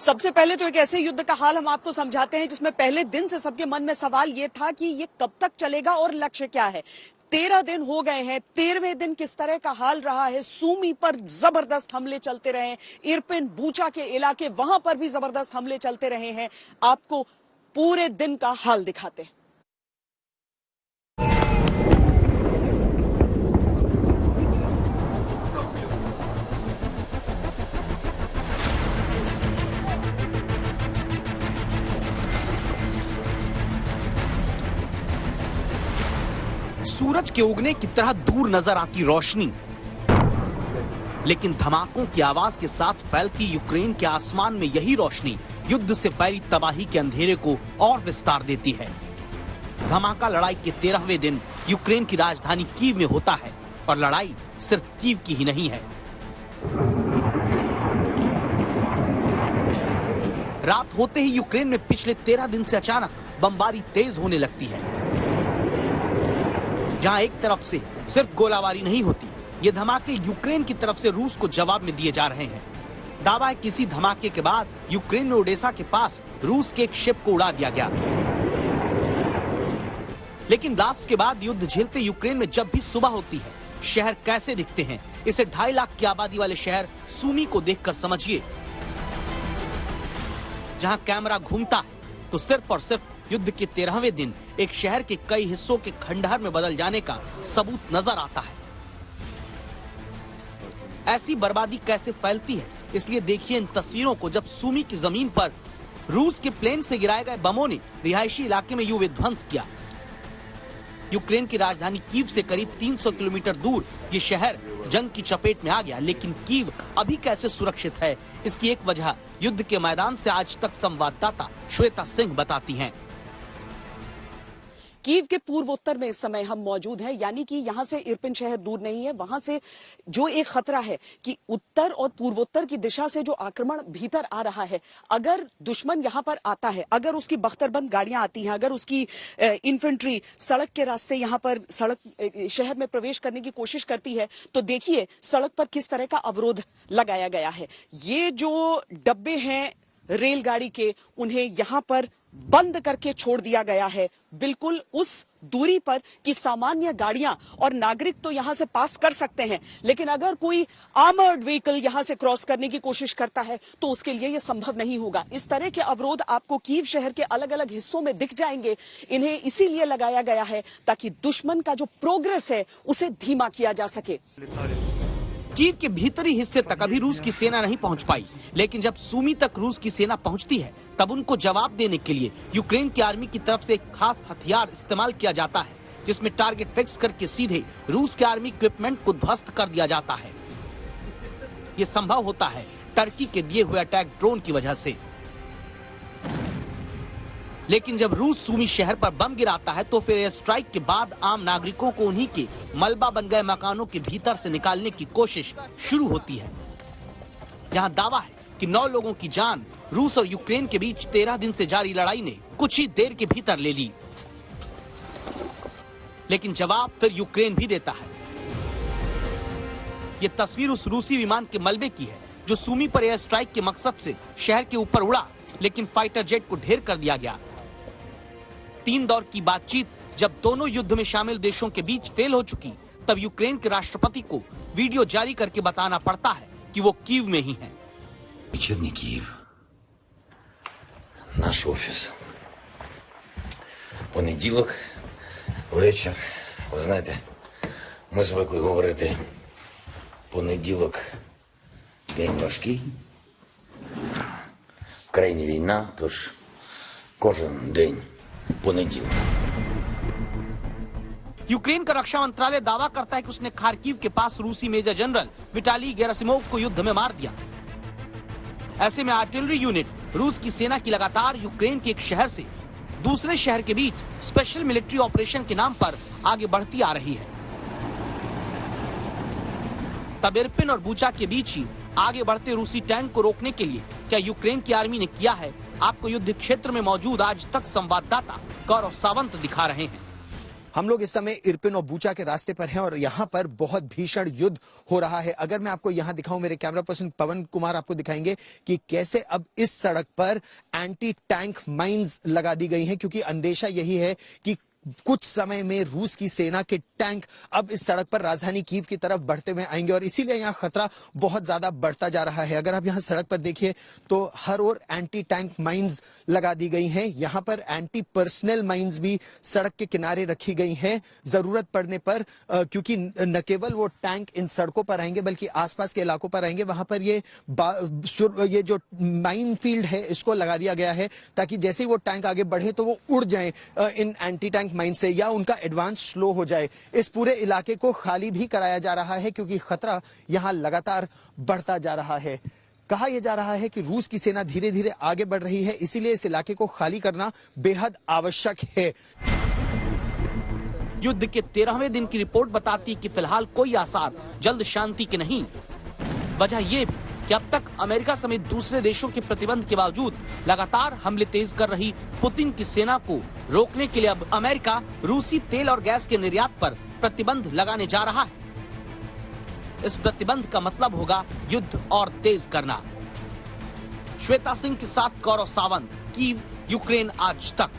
सबसे पहले तो एक ऐसे युद्ध का हाल हम आपको समझाते हैं जिसमें पहले दिन से सबके मन में सवाल ये था कि ये कब तक चलेगा और लक्ष्य क्या है। 13 दिन हो गए हैं। 13वें दिन किस तरह का हाल रहा है। सूमी पर जबरदस्त हमले चलते रहे, इरपिन बूचा के इलाके वहां पर भी जबरदस्त हमले चलते रहे हैं। आपको पूरे दिन का हाल दिखाते हैं। सूरज के उगने की तरह दूर नजर आती रोशनी, लेकिन धमाकों की आवाज के साथ फैलती यूक्रेन के आसमान में यही रोशनी युद्ध से फैली तबाही के अंधेरे को और विस्तार देती है। धमाका लड़ाई के 13वें दिन यूक्रेन की राजधानी कीव में होता है और लड़ाई सिर्फ कीव की ही नहीं है। रात होते ही यूक्रेन में पिछले 13 दिन से अचानक बमबारी तेज होने लगती है। जहां एक तरफ से सिर्फ गोलाबारी नहीं होती, ये धमाके यूक्रेन की तरफ से रूस को जवाब में दिए जा रहे हैं। दावा है किसी धमाके के बाद यूक्रेन में ओडेसा के पास रूस के एक शिप को उड़ा दिया गया। लेकिन ब्लास्ट के बाद युद्ध झेलते यूक्रेन में जब भी सुबह होती है, शहर कैसे दिखते हैं, इसे 2.5 लाख की आबादी वाले शहर सूमी को देखकर समझिए। जहां कैमरा घूमता है तो सिर्फ और सिर्फ युद्ध के 13वें दिन एक शहर के कई हिस्सों के खंडहर में बदल जाने का सबूत नजर आता है। ऐसी बर्बादी कैसे फैलती है, इसलिए देखिए इन तस्वीरों को जब सूमी की जमीन पर रूस के प्लेन से गिराए गए बमों ने रिहायशी इलाके में यूं विध्वंस किया। यूक्रेन की राजधानी कीव से करीब 300 किलोमीटर दूर ये शहर जंग की चपेट में आ गया, लेकिन कीव अभी कैसे सुरक्षित है, इसकी एक वजह युद्ध के मैदान से आज तक संवाददाता श्वेता सिंह बताती हैं। कीव के पूर्वोत्तर में इस समय हम मौजूद हैं, यानी कि यहां से इरपिन शहर दूर नहीं है। वहां से जो एक खतरा है कि उत्तर और पूर्वोत्तर की दिशा से जो आक्रमण भीतर आ रहा है, अगर दुश्मन यहां पर आता है, अगर उसकी बख्तरबंद गाड़ियां आती हैं, अगर उसकी इन्फेंट्री सड़क के रास्ते यहां पर शहर में प्रवेश करने की कोशिश करती है, तो देखिए सड़क पर किस तरह का अवरोध लगाया गया है। ये जो डब्बे हैं रेलगाड़ी के, उन्हें यहां पर बंद करके छोड़ दिया गया है, बिल्कुल उस दूरी पर कि सामान्य गाड़ियां और नागरिक तो यहां से पास कर सकते हैं, लेकिन अगर कोई आर्मर्ड व्हीकल यहां से क्रॉस करने की कोशिश करता है तो उसके लिए यह संभव नहीं होगा। इस तरह के अवरोध आपको कीव शहर के अलग अलग हिस्सों में दिख जाएंगे। इन्हें इसीलिए लगाया गया है ताकि दुश्मन का जो प्रोग्रेस है उसे धीमा किया जा सके। कीव के भीतरी हिस्से तक अभी रूस की सेना नहीं पहुंच पाई, लेकिन जब सूमी तक रूस की सेना पहुंचती है तब उनको जवाब देने के लिए यूक्रेन की आर्मी की तरफ से एक खास हथियार इस्तेमाल किया जाता है, जिसमें टारगेट फिक्स करके सीधे रूस के आर्मी इक्विपमेंट को ध्वस्त कर दिया जाता है। ये संभव होता है टर्की के दिए हुए अटैक ड्रोन की वजह से। लेकिन जब रूस सूमी शहर पर बम गिराता है तो फिर एयर स्ट्राइक के बाद आम नागरिकों को उन्हीं के मलबा बन गए मकानों के भीतर से निकालने की कोशिश शुरू होती है। जहां दावा है कि 9 लोगों की जान रूस और यूक्रेन के बीच 13 दिन से जारी लड़ाई ने कुछ ही देर के भीतर ले ली। लेकिन जवाब फिर यूक्रेन भी देता है। ये तस्वीर उस रूसी विमान के मलबे की है जो सूमी पर एयर स्ट्राइक के मकसद से शहर के ऊपर उड़ा, लेकिन फाइटर जेट को ढेर कर दिया गया। 3 दौर की बातचीत जब दोनों युद्ध में शामिल देशों के बीच फेल हो चुकी, तब यूक्रेन के राष्ट्रपति को वीडियो जारी करके बताना पड़ता है कि वो कीव में ही हैं। Вечірній Київ. Наш офіс. Понеділок, вечір. Ви знаєте, ми звикли говорити понеділок день важкий. В країні війна, тож кожен день понеділок. यूक्रेन का रक्षा मंत्रालय दावा करता है कि उसने खार्किव के पास रूसी मेजर जनरल विटाली गेरासिमोव को युद्ध में मार दिया। ऐसे में आर्टिलरी यूनिट रूस की सेना की लगातार यूक्रेन के एक शहर से दूसरे शहर के बीच स्पेशल मिलिट्री ऑपरेशन के नाम पर आगे बढ़ती आ रही है। तब इरपिन और बूचा के बीच ही आगे बढ़ते रूसी टैंक को रोकने के लिए क्या यूक्रेन की आर्मी ने किया है, आपको युद्ध क्षेत्र में मौजूद आज तक संवाददाता गौरव सावंत दिखा रहे हैं। हम लोग इस समय इरपिन और बूचा के रास्ते पर हैं और यहाँ पर बहुत भीषण युद्ध हो रहा है। अगर मैं आपको यहाँ दिखाऊं, मेरे कैमरा पर्सन पवन कुमार आपको दिखाएंगे कि कैसे अब इस सड़क पर एंटी टैंक माइंस लगा दी गई हैं, क्योंकि अंदेशा यही है कि कुछ समय में रूस की सेना के टैंक अब इस सड़क पर राजधानी कीव की तरफ बढ़ते हुए आएंगे और इसीलिए यहाँ खतरा बहुत ज्यादा बढ़ता जा रहा है। अगर आप यहाँ सड़क पर देखिए तो हर ओर एंटी टैंक माइंस लगा दी गई हैं। यहाँ पर एंटी पर्सनल माइंस भी सड़क के किनारे रखी गई हैं जरूरत पड़ने पर, क्योंकि न केवल वो टैंक इन सड़कों पर आएंगे बल्कि आसपास के इलाकों पर आएंगे। वहां पर ये जो माइन फील्ड है इसको लगा दिया गया है ताकि जैसे ही वो टैंक आगे बढ़े तो वो उड़ जाए इन एंटी टैंक माइन से या उनका एडवांस स्लो हो जाए। इस पूरे इलाके को खाली भी कराया जा रहा है क्योंकि खतरा यहां लगातार बढ़ता जा रहा है। कहा यह जा रहा है कि रूस की सेना धीरे धीरे आगे बढ़ रही है, इसीलिए इस इलाके को खाली करना बेहद आवश्यक है। युद्ध के 13वें दिन की रिपोर्ट बताती है कि फिलहाल कोई आसार जल्द शांति के नहीं। वजह यह कि अब तक अमेरिका समेत दूसरे देशों के प्रतिबंध के बावजूद लगातार हमले तेज कर रही पुतिन की सेना को रोकने के लिए अब अमेरिका रूसी तेल और गैस के निर्यात पर प्रतिबंध लगाने जा रहा है। इस प्रतिबंध का मतलब होगा युद्ध और तेज करना। श्वेता सिंह के साथ गौरव सावंत, कीव, यूक्रेन आज तक।